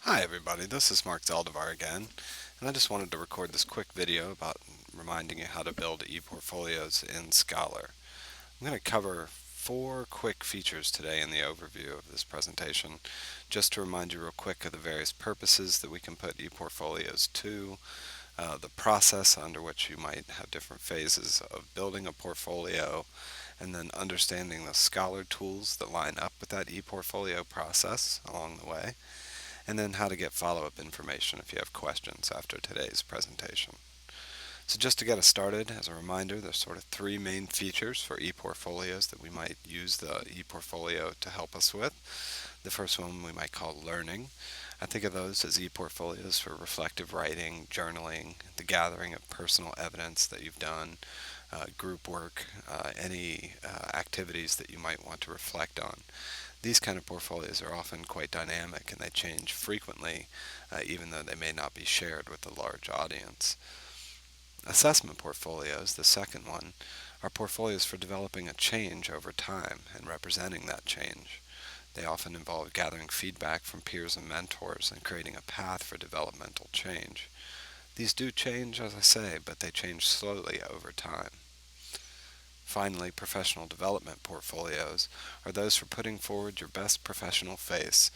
Hi everybody, this is Mark Zaldivar again, and I just wanted to record this quick video about reminding you how to build ePortfolios in Scholar. I'm going to cover four quick features today in the overview of this presentation, just to remind you real quick of the various purposes that we can put ePortfolios to, the process under which you might have different phases of building a portfolio, and then understanding the Scholar tools that line up with that ePortfolio process along the way, and then how to get follow-up information if you have questions after today's presentation. So just to get us started, as a reminder, there's sort of three main features for ePortfolios that we might use the ePortfolio to help us with. The first one we might call learning. I think of those as ePortfolios for reflective writing, journaling, the gathering of personal evidence that you've done, group work, any activities that you might want to reflect on. These kind of portfolios are often quite dynamic and they change frequently, even though they may not be shared with a large audience. Assessment portfolios, the second one, are portfolios for developing a change over time and representing that change. They often involve gathering feedback from peers and mentors and creating a path for developmental change. These do change, as I say, but they change slowly over time. Finally, professional development portfolios are those for putting forward your best professional face,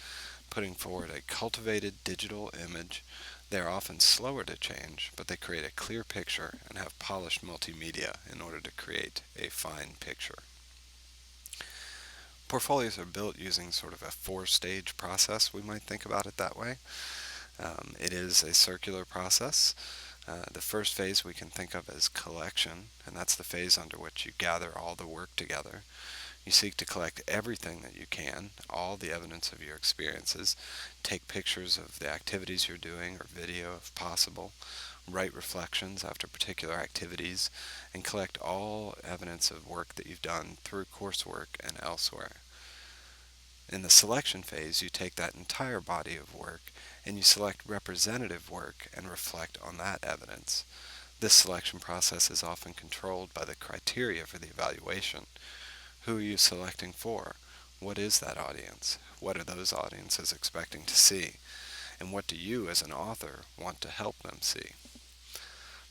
putting forward a cultivated digital image. They are often slower to change, but they create a clear picture and have polished multimedia in order to create a fine picture. Portfolios are built using sort of a four-stage process. We might think about it that way. It is a circular process. The first phase we can think of as collection, and that's the phase under which you gather all the work together. You seek to collect everything that you can, all the evidence of your experiences, take pictures of the activities you're doing or video if possible, write reflections after particular activities, and collect all evidence of work that you've done through coursework and elsewhere. In the selection phase, you take that entire body of work and you select representative work and reflect on that evidence. This selection process is often controlled by the criteria for the evaluation. Who are you selecting for? What is that audience? What are those audiences expecting to see? And what do you as an author want to help them see?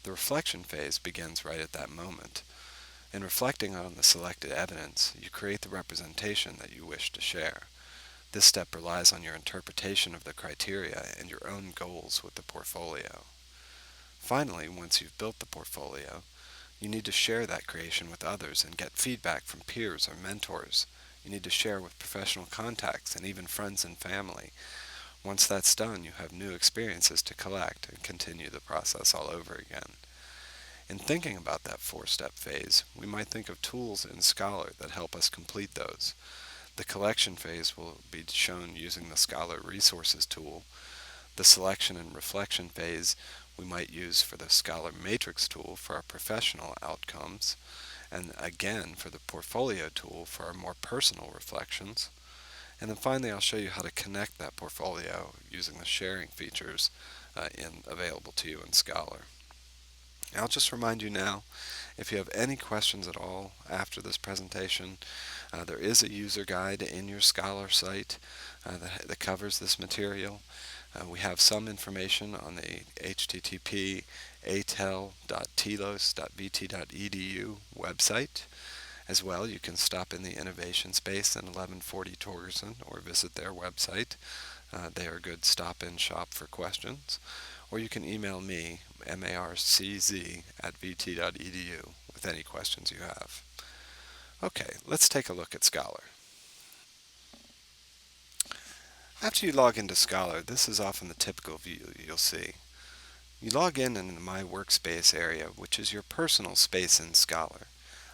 The reflection phase begins right at that moment. In reflecting on the selected evidence, you create the representation that you wish to share. This step relies on your interpretation of the criteria and your own goals with the portfolio. Finally, once you've built the portfolio, you need to share that creation with others and get feedback from peers or mentors. You need to share with professional contacts and even friends and family. Once that's done, you have new experiences to collect and continue the process all over again. In thinking about that four-step phase, we might think of tools in Scholar that help us complete those. The collection phase will be shown using the Scholar Resources tool. The selection and reflection phase we might use for the Scholar Matrix tool for our professional outcomes, and again for the portfolio tool for our more personal reflections. And then finally I'll show you how to connect that portfolio using the sharing features available to you in Scholar. I'll just remind you now, if you have any questions at all after this presentation, there is a user guide in your Scholar site that covers this material. We have some information on the http atel.telos.vt.edu website. As well, you can stop in the Innovation Space in 1140 Torgerson or visit their website. They are a good stop-in shop for questions. Or you can email me, marcz@vt.edu, with any questions you have. Okay, let's take a look at Scholar. After you log into Scholar, this is often the typical view you'll see. You log in the My Workspace area, which is your personal space in Scholar.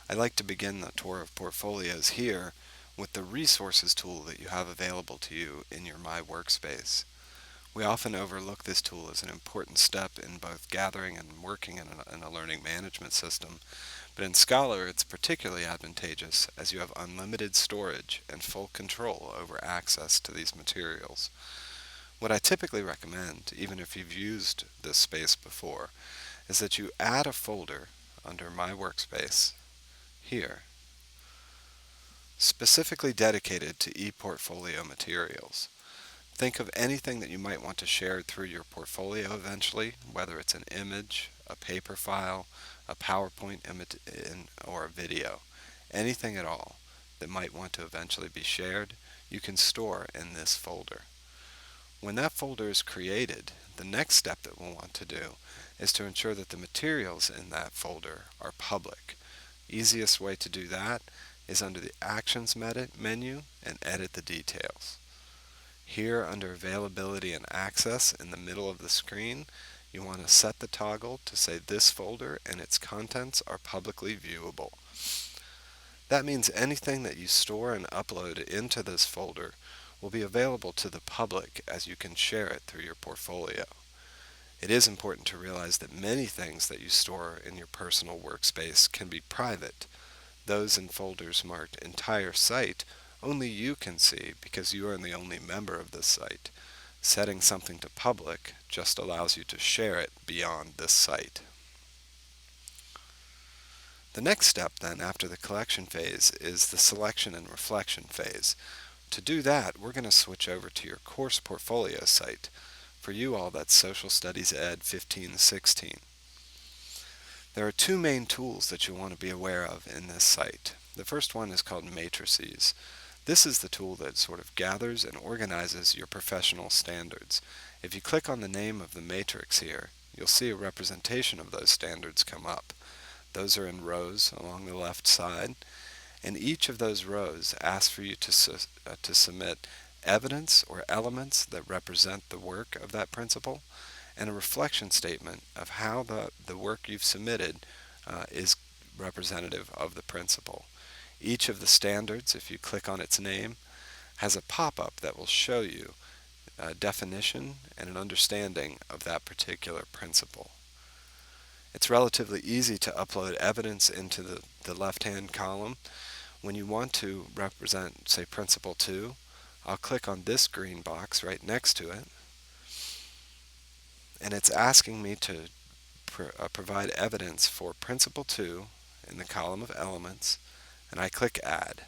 I like to begin the tour of portfolios here with the Resources tool that you have available to you in your My Workspace. We often overlook this tool as an important step in both gathering and working in a learning management system, but in Scholar it's particularly advantageous as you have unlimited storage and full control over access to these materials. What I typically recommend, even if you've used this space before, is that you add a folder under My Workspace here, specifically dedicated to ePortfolio materials. Think of anything that you might want to share through your portfolio eventually, whether it's an image, a paper file, a PowerPoint or a video. Anything at all that might want to eventually be shared, you can store in this folder. When that folder is created, the next step that we'll want to do is to ensure that the materials in that folder are public. Easiest way to do that is under the Actions menu and edit the details. Here under Availability and Access in the middle of the screen, you want to set the toggle to say this folder and its contents are publicly viewable. That means anything that you store and upload into this folder will be available to the public as you can share it through your portfolio. It is important to realize that many things that you store in your personal workspace can be private. Those in folders marked Entire Site only you can see because you are the only member of this site. Setting something to public just allows you to share it beyond this site. The next step then after the collection phase is the selection and reflection phase. To do that, we're going to switch over to your course portfolio site. For you all, that's Social Studies Ed 15-16. There are two main tools that you want to be aware of in this site. The first one is called Matrices. This is the tool that sort of gathers and organizes your professional standards. If you click on the name of the matrix here, you'll see a representation of those standards come up. Those are in rows along the left side, and each of those rows asks for you to submit evidence or elements that represent the work of that principle, and a reflection statement of how the work you've submitted is representative of the principle. Each of the standards, if you click on its name, has a pop-up that will show you a definition and an understanding of that particular principle. It's relatively easy to upload evidence into the left-hand column. When you want to represent, say, Principle 2, I'll click on this green box right next to it, and it's asking me to provide evidence for Principle 2 in the column of Elements, and I click Add.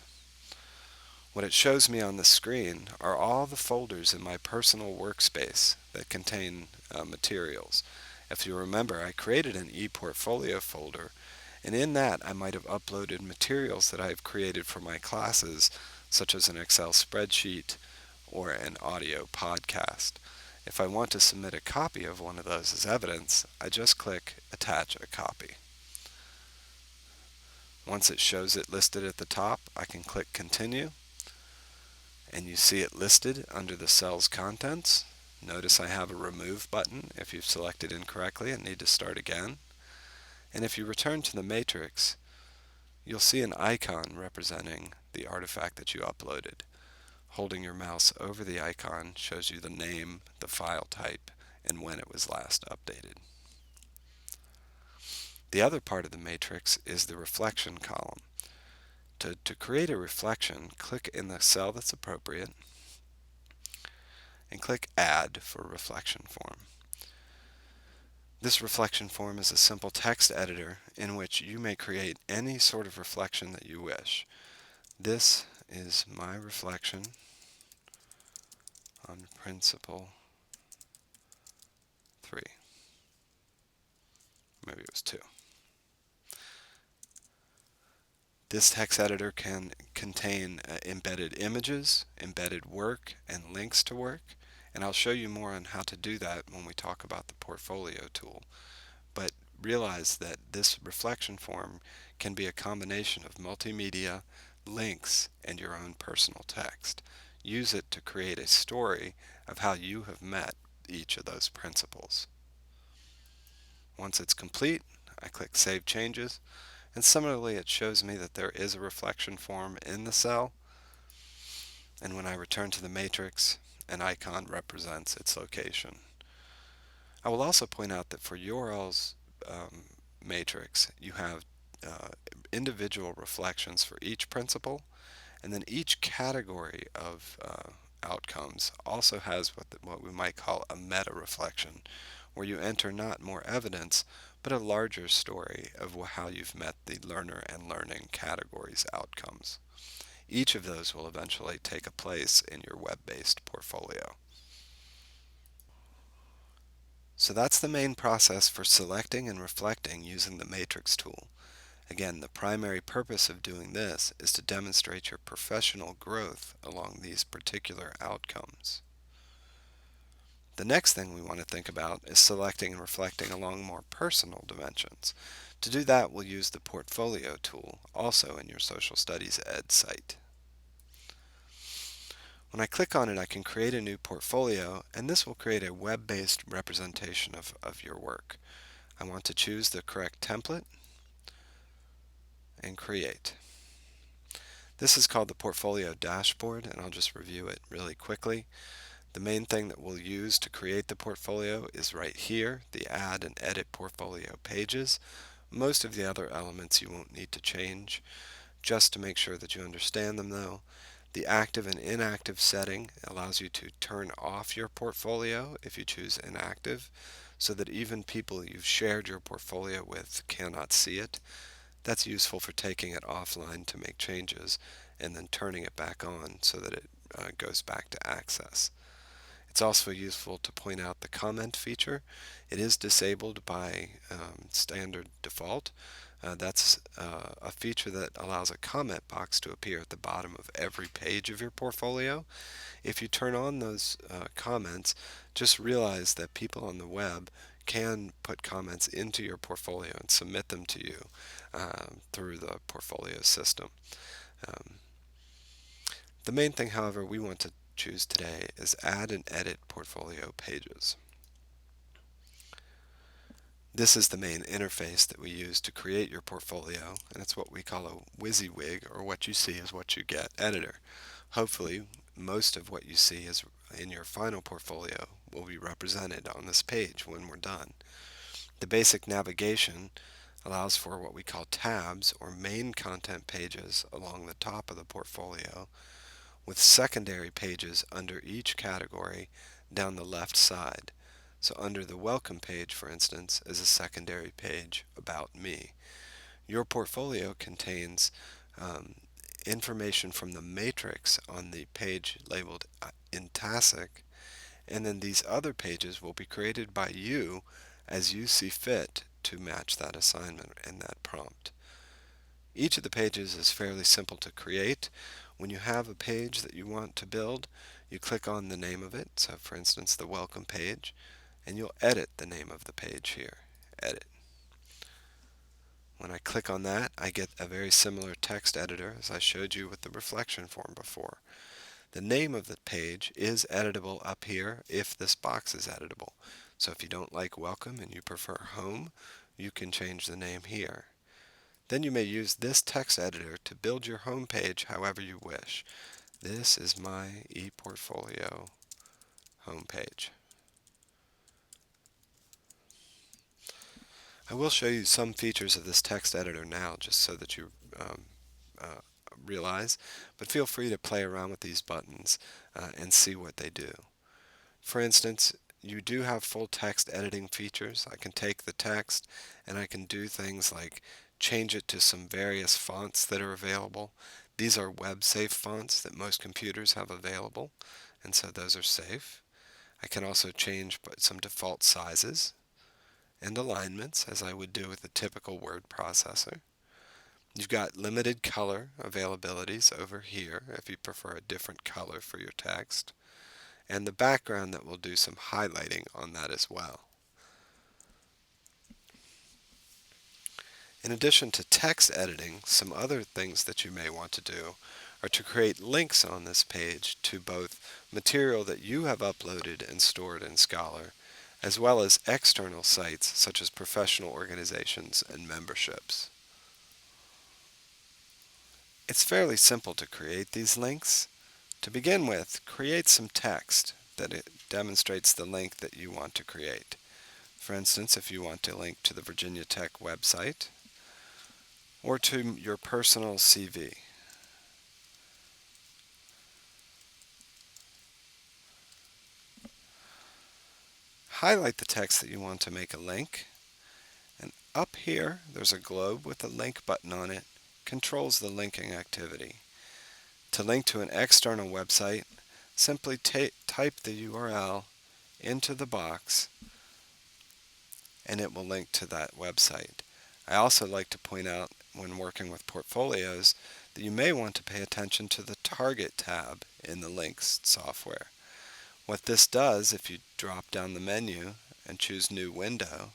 What it shows me on the screen are all the folders in my personal workspace that contain materials. If you remember, I created an ePortfolio folder, and in that I might have uploaded materials that I've created for my classes, such as an Excel spreadsheet or an audio podcast. If I want to submit a copy of one of those as evidence, I just click Attach a Copy. Once it shows it listed at the top, I can click Continue, and you see it listed under the cell's contents. Notice I have a Remove button if you've selected incorrectly and need to start again. And if you return to the matrix, you'll see an icon representing the artifact that you uploaded. Holding your mouse over the icon shows you the name, the file type, and when it was last updated. The other part of the matrix is the reflection column. To create a reflection, click in the cell that's appropriate and click Add for reflection form. This reflection form is a simple text editor in which you may create any sort of reflection that you wish. This is my reflection on Principle 3. Maybe it was 2. This text editor can contain embedded images, embedded work, and links to work, and I'll show you more on how to do that when we talk about the portfolio tool. But realize that this reflection form can be a combination of multimedia, links, and your own personal text. Use it to create a story of how you have met each of those principles. Once it's complete, I click Save Changes, and similarly it shows me that there is a reflection form in the cell, and when I return to the matrix, an icon represents its location. I will also point out that for URL's matrix, you have individual reflections for each principle, and then each category of outcomes also has what we might call a meta reflection, where you enter not more evidence, but a larger story of how you've met the learner and learning categories outcomes. Each of those will eventually take a place in your web-based portfolio. So that's the main process for selecting and reflecting using the matrix tool. Again, the primary purpose of doing this is to demonstrate your professional growth along these particular outcomes. The next thing we want to think about is selecting and reflecting along more personal dimensions. To do that, we'll use the Portfolio tool, also in your Social Studies Ed site. When I click on it, I can create a new portfolio, and this will create a web-based representation of your work. I want to choose the correct template and create. This is called the Portfolio Dashboard, and I'll just review it really quickly. The main thing that we'll use to create the portfolio is right here, the Add and Edit Portfolio pages. Most of the other elements you won't need to change. Just to make sure that you understand them though, the active and inactive setting allows you to turn off your portfolio if you choose inactive, so that even people you've shared your portfolio with cannot see it. That's useful for taking it offline to make changes and then turning it back on so that it goes back to access. It's also useful to point out the comment feature. It is disabled by standard default. That's a feature that allows a comment box to appear at the bottom of every page of your portfolio. If you turn on those comments, just realize that people on the web can put comments into your portfolio and submit them to you through the portfolio system. Um, the main thing, however, we want to choose today is Add and Edit Portfolio Pages. This is the main interface that we use to create your portfolio, and it's what we call a WYSIWYG, or what you see is what you get editor. Hopefully, most of what you see is in your final portfolio will be represented on this page when we're done. The basic navigation allows for what we call tabs, or main content pages, along the top of the portfolio, with secondary pages under each category down the left side. So under the welcome page, for instance, is a secondary page about me. Your portfolio contains information from the matrix on the page labeled Intasic, and then these other pages will be created by you as you see fit to match that assignment and that prompt. Each of the pages is fairly simple to create. When you have a page that you want to build, you click on the name of it, so for instance the welcome page, and you'll edit the name of the page here. Edit. When I click on that, I get a very similar text editor as I showed you with the reflection form before. The name of the page is editable up here if this box is editable. So if you don't like welcome and you prefer home, you can change the name here. Then you may use this text editor to build your home page however you wish. This is my ePortfolio home page. I will show you some features of this text editor now just so that you uh, realize, but feel free to play around with these buttons and see what they do. For instance, you do have full text editing features. I can take the text and I can do things like change it to some various fonts that are available. These are web-safe fonts that most computers have available, and so those are safe. I can also change some default sizes and alignments, as I would do with a typical word processor. You've got limited color availabilities over here if you prefer a different color for your text, and the background that will do some highlighting on that as well. In addition to text editing, some other things that you may want to do are to create links on this page to both material that you have uploaded and stored in Scholar, as well as external sites such as professional organizations and memberships. It's fairly simple to create these links. To begin with, create some text that it demonstrates the link that you want to create. For instance, if you want to link to the Virginia Tech website or to your personal CV. Highlight the text that you want to make a link, and up here there's a globe with a link button on it, controls the linking activity. To link to an external website, simply type the URL into the box and it will link to that website. I also like to point out when working with portfolios that you may want to pay attention to the Target tab in the links software. What this does, if you drop down the menu and choose New Window,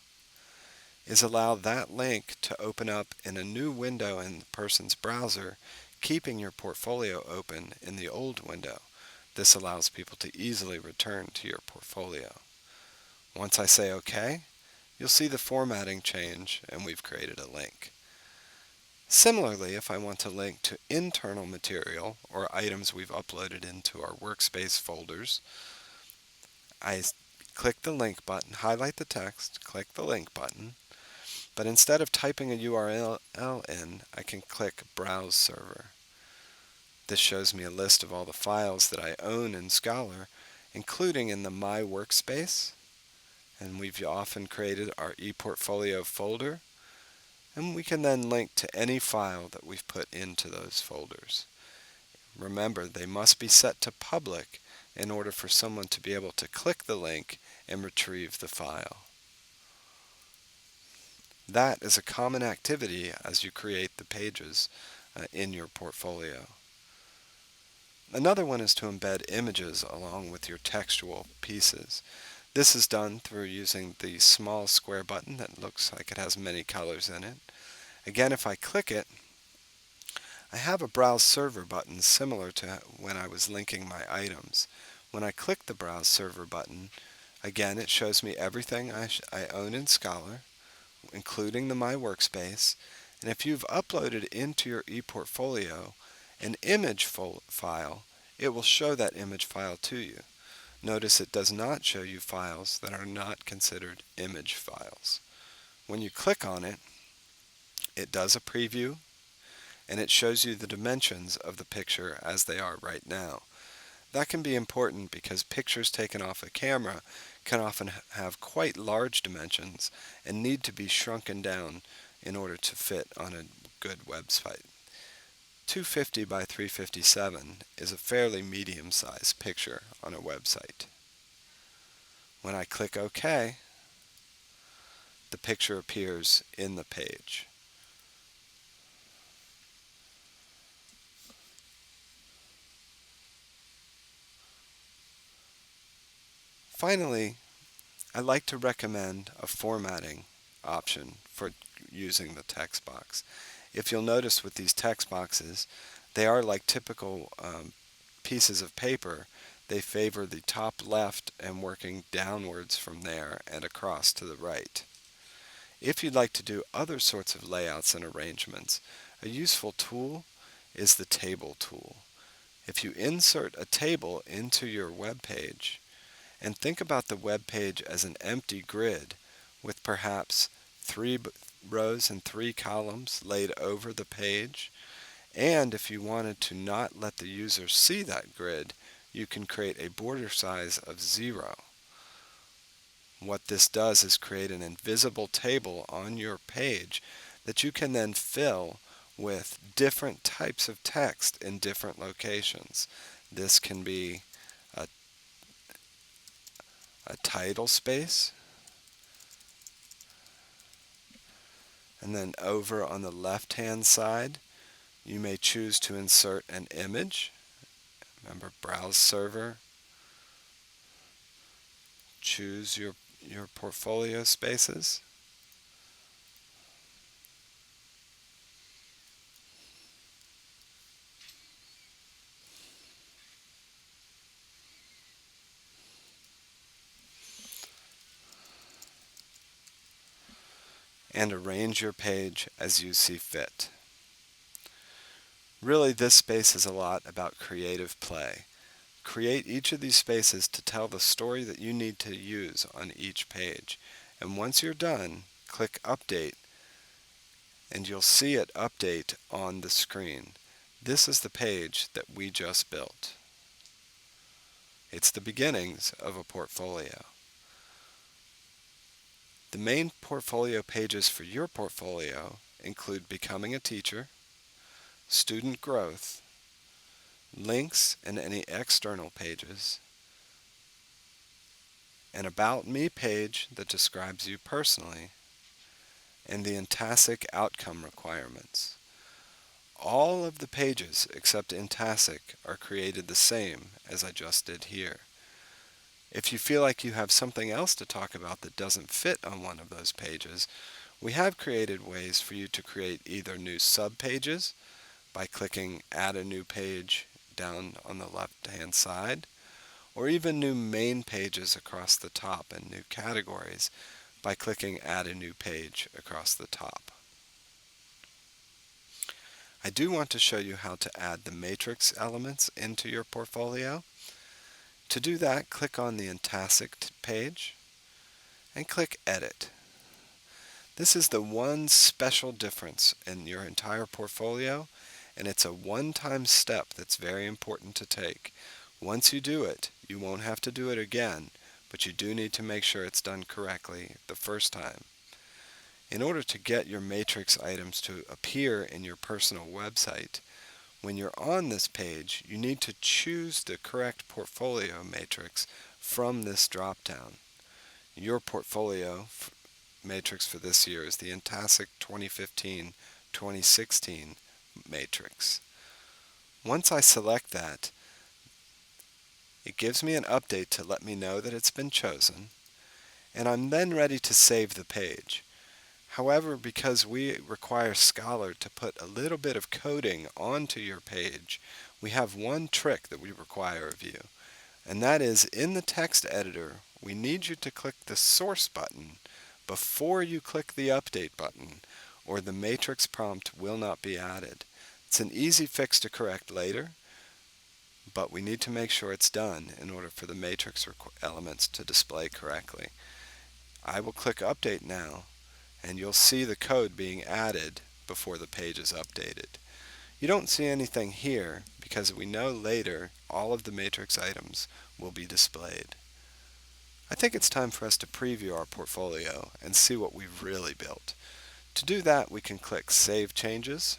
is allow that link to open up in a new window in the person's browser, keeping your portfolio open in the old window. This allows people to easily return to your portfolio. Once I say OK, you'll see the formatting change and we've created a link. Similarly, if I want to link to internal material or items we've uploaded into our workspace folders, I click the link button, highlight the text, click the link button, but instead of typing a URL in, I can click Browse Server. This shows me a list of all the files that I own in Scholar, including in the My Workspace, and we've often created our ePortfolio folder, and we can then link to any file that we've put into those folders. Remember, they must be set to public in order for someone to be able to click the link and retrieve the file. That is a common activity as you create the pages in your portfolio. Another one is to embed images along with your textual pieces. This is done through using the small square button that looks like it has many colors in it. Again, if I click it, I have a Browse Server button similar to when I was linking my items. When I click the Browse Server button, again it shows me everything I own in Scholar, including the My Workspace, and if you've uploaded into your ePortfolio an image file, it will show that image file to you. Notice it does not show you files that are not considered image files. When you click on it, it does a preview, and it shows you the dimensions of the picture as they are right now. That can be important because pictures taken off a camera can often have quite large dimensions and need to be shrunken down in order to fit on a good website. 250 by 357 is a fairly medium-sized picture on a website. When I click OK, the picture appears in the page. Finally, I like to recommend a formatting option for using the text box. If you'll notice with these text boxes, they are like typical pieces of paper. They favor the top left and working downwards from there and across to the right. If you'd like to do other sorts of layouts and arrangements, a useful tool is the table tool. If you insert a table into your web page, and think about the web page as an empty grid with perhaps 3 rows and 3 columns laid over the page. And if you wanted to not let the user see that grid, you can create a border size of 0. What this does is create an invisible table on your page that you can then fill with different types of text in different locations. This can be a title space, and then over on the left hand side you may choose to insert an image. Remember, Browse Server, choose your portfolio spaces, and arrange your page as you see fit. Really, this space is a lot about creative play. Create each of these spaces to tell the story that you need to use on each page. And once you're done, click Update, and you'll see it update on the screen. This is the page that we just built. It's the beginnings of a portfolio. The main portfolio pages for your portfolio include Becoming a Teacher, Student Growth, links and any external pages, an About Me page that describes you personally, and the Intasic outcome requirements. All of the pages except Intasic are created the same as I just did here. If you feel like you have something else to talk about that doesn't fit on one of those pages, we have created ways for you to create either new subpages by clicking Add a New Page down on the left-hand side, or even new main pages across the top and new categories by clicking Add a New Page across the top. I do want to show you how to add the matrix elements into your portfolio. To do that, click on the Intasic page and click Edit. This is the one special difference in your entire portfolio, and it's a one-time step that's very important to take. Once you do it, you won't have to do it again, but you do need to make sure it's done correctly the first time. In order to get your matrix items to appear in your personal website, when you're on this page, you need to choose the correct portfolio matrix from this drop-down. Your portfolio matrix for this year is the Intasic 2015-2016 matrix. Once I select that, it gives me an update to let me know that it's been chosen, and I'm then ready to save the page. However, because we require Scholar to put a little bit of coding onto your page, we have one trick that we require of you, and that is in the text editor, we need you to click the Source button before you click the Update button, or the matrix prompt will not be added. It's an easy fix to correct later, but we need to make sure it's done in order for the matrix elements to display correctly. I will click Update now, and you'll see the code being added before the page is updated. You don't see anything here because we know later all of the matrix items will be displayed. I think it's time for us to preview our portfolio and see what we've really built. To do that, we can click Save Changes,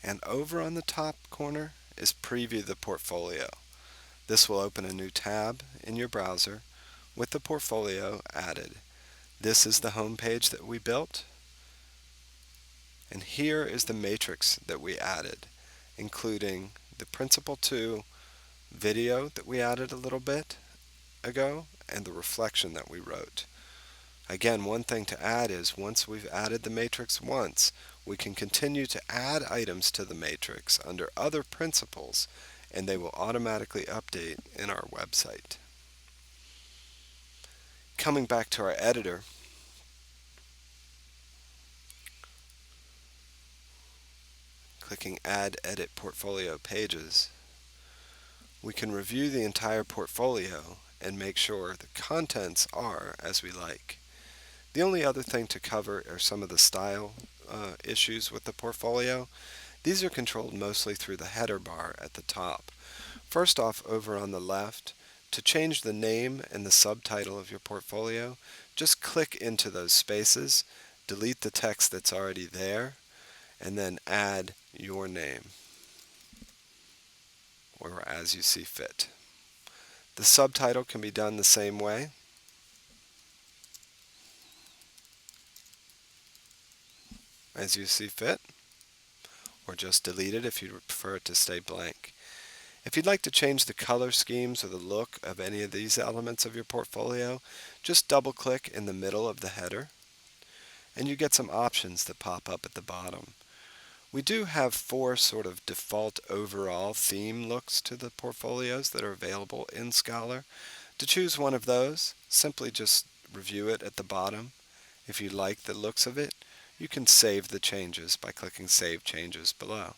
and over on the top corner is Preview the Portfolio. This will open a new tab in your browser with the portfolio added. This is the home page that we built, and here is the matrix that we added, including the Principle 2 video that we added a little bit ago and the reflection that we wrote. Again, one thing to add is once we've added the matrix once, we can continue to add items to the matrix under other principles, and they will automatically update in our website. Coming back to our editor, clicking Add Edit Portfolio Pages, we can review the entire portfolio and make sure the contents are as we like. The only other thing to cover are some of the style issues with the portfolio. These are controlled mostly through the header bar at the top. First off, over on the left, to change the name and the subtitle of your portfolio, just click into those spaces, delete the text that's already there, and then add your name, or as you see fit. The subtitle can be done the same way. As you see fit, or just delete it if you prefer it to stay blank. If you'd like to change the color schemes or the look of any of these elements of your portfolio, just double-click in the middle of the header, and you get some options that pop up at the bottom. We do have 4 sort of default overall theme looks to the portfolios that are available in Scholar. To choose one of those, simply just review it at the bottom. If you like the looks of it, you can save the changes by clicking Save Changes below.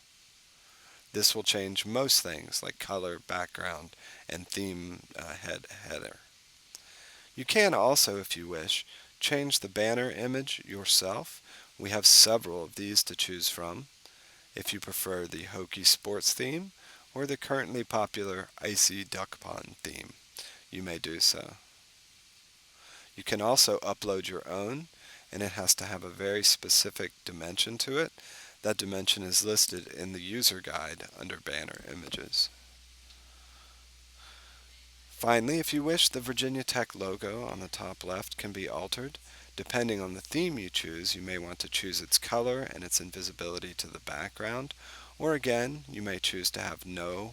This will change most things like color, background, and theme header. You can also, if you wish, change the banner image yourself. We have several of these to choose from. If you prefer the Hokie Sports theme or the currently popular Icy Duck Pond theme, you may do so. You can also upload your own, and it has to have a very specific dimension to it. That dimension is listed in the user guide under banner images. Finally, if you wish, the Virginia Tech logo on the top left can be altered. Depending on the theme you choose, you may want to choose its color and its invisibility to the background. Or again, you may choose to have no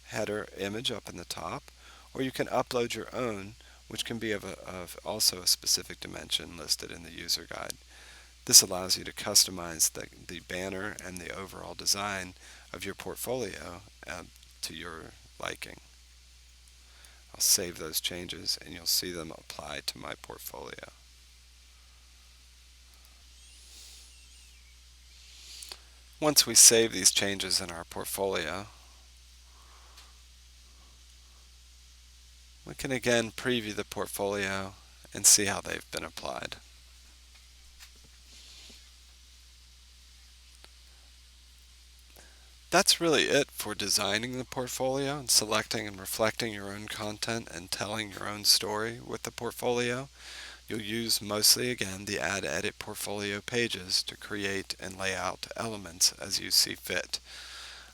header image up in the top. Or you can upload your own, which can be of also a specific dimension listed in the user guide. This allows you to customize the banner and the overall design of your portfolio to your liking. I'll save those changes and you'll see them apply to my portfolio. Once we save these changes in our portfolio, we can again preview the portfolio and see how they've been applied. That's really it for designing the portfolio and selecting and reflecting your own content and telling your own story with the portfolio. You'll use mostly, again, the Add Edit Portfolio pages to create and lay out elements as you see fit.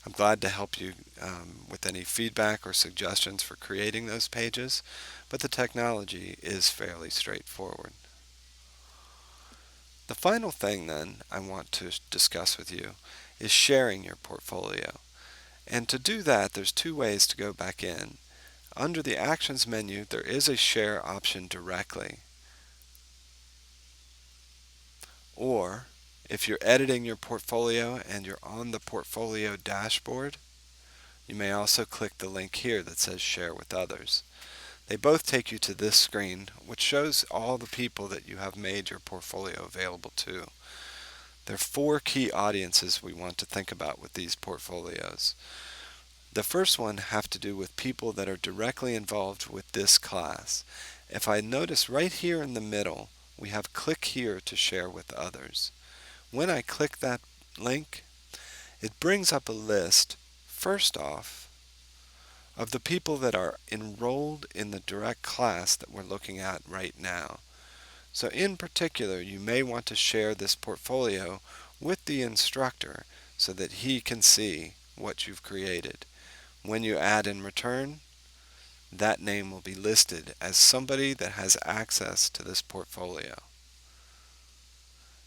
I'm glad to help you with any feedback or suggestions for creating those pages, but the technology is fairly straightforward. The final thing then I want to discuss with you is sharing your portfolio. And to do that, there's two ways to go back in. Under the Actions menu, there is a Share option directly. Or, if you're editing your portfolio and you're on the portfolio dashboard, you may also click the link here that says Share with Others. They both take you to this screen, which shows all the people that you have made your portfolio available to. There are four key audiences we want to think about with these portfolios. The first one have to do with people that are directly involved with this class. If I notice right here in the middle, we have click here to share with others. When I click that link, it brings up a list, first off, of the people that are enrolled in the direct class that we're looking at right now. So in particular, you may want to share this portfolio with the instructor so that he can see what you've created. When you add and return, that name will be listed as somebody that has access to this portfolio.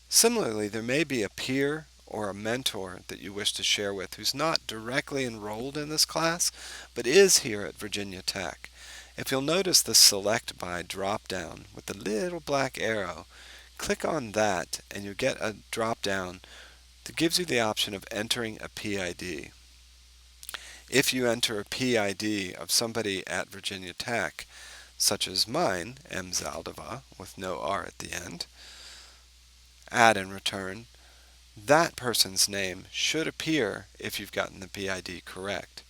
Similarly, there may be a peer or a mentor that you wish to share with who's not directly enrolled in this class, but is here at Virginia Tech. If you'll notice the Select By drop-down with the little black arrow, click on that and you get a drop-down that gives you the option of entering a PID. If you enter a PID of somebody at Virginia Tech, such as mine, M. Zaldava, with no R at the end, add and return, that person's name should appear if you've gotten the PID correct.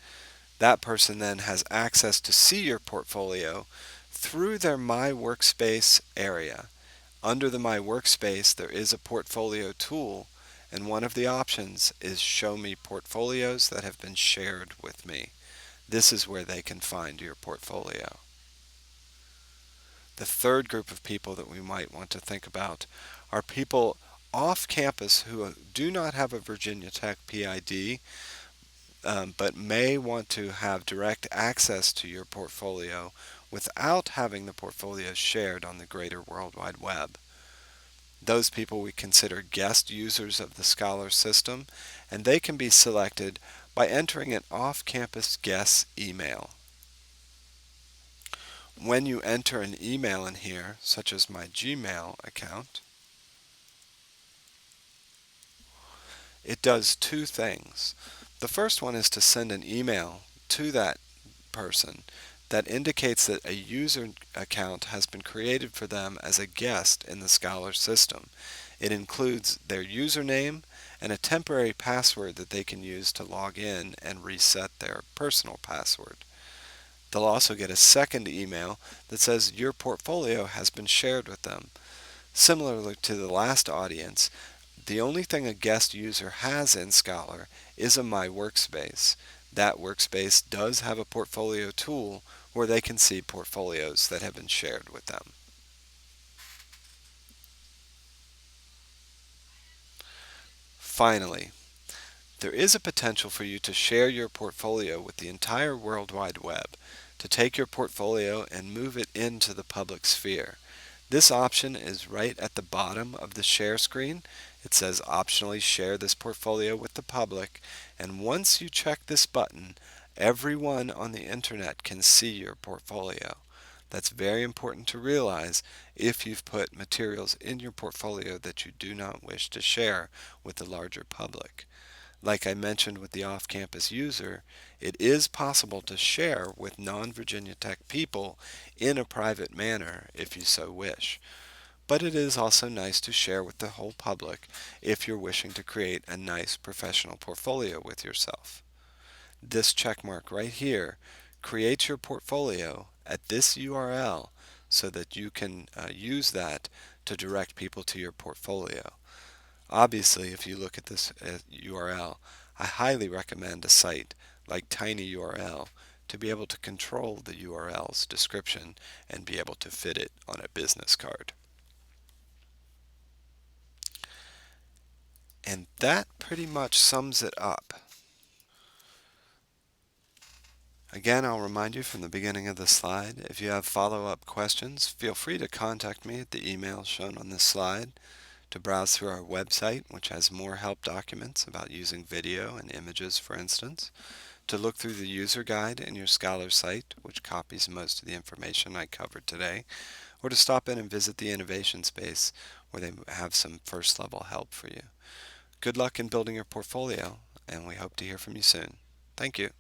That person then has access to see your portfolio through their My Workspace area. Under the My Workspace, there is a portfolio tool, and one of the options is Show Me Portfolios that have been shared with me. This is where they can find your portfolio. The third group of people that we might want to think about are people off campus who do not have a Virginia Tech PID, but may want to have direct access to your portfolio without having the portfolio shared on the greater World Wide Web. Those people we consider guest users of the Scholar system, and they can be selected by entering an off-campus guest email. When you enter an email in here, such as my Gmail account, it does two things. The first one is to send an email to that person that indicates that a user account has been created for them as a guest in the Scholar system. It includes their username and a temporary password that they can use to log in and reset their personal password. They'll also get a second email that says your portfolio has been shared with them. Similarly to the last audience, the only thing a guest user has in Scholar is a My Workspace. That workspace does have a portfolio tool where they can see portfolios that have been shared with them. Finally, there is a potential for you to share your portfolio with the entire World Wide Web. to take your portfolio and move it into the public sphere. This option is right at the bottom of the share screen. It says optionally share this portfolio with the public, and once you check this button, everyone on the internet can see your portfolio. That's very important to realize if you've put materials in your portfolio that you do not wish to share with the larger public. Like I mentioned with the off-campus user, it is possible to share with non-Virginia Tech people in a private manner if you so wish. But it is also nice to share with the whole public if you're wishing to create a nice professional portfolio with yourself. This check mark right here creates your portfolio at this URL so that you can use that to direct people to your portfolio. Obviously, if you look at this URL, I highly recommend a site like tinyurl to be able to control the URL's description and be able to fit it on a business card. And that pretty much sums it up. Again, I'll remind you from the beginning of the slide, if you have follow-up questions, feel free to contact me at the email shown on this slide, to browse through our website, which has more help documents about using video and images, for instance, to look through the user guide in your Scholar site, which copies most of the information I covered today, or to stop in and visit the innovation space where they have some first level help for you. Good luck in building your portfolio, and we hope to hear from you soon. Thank you.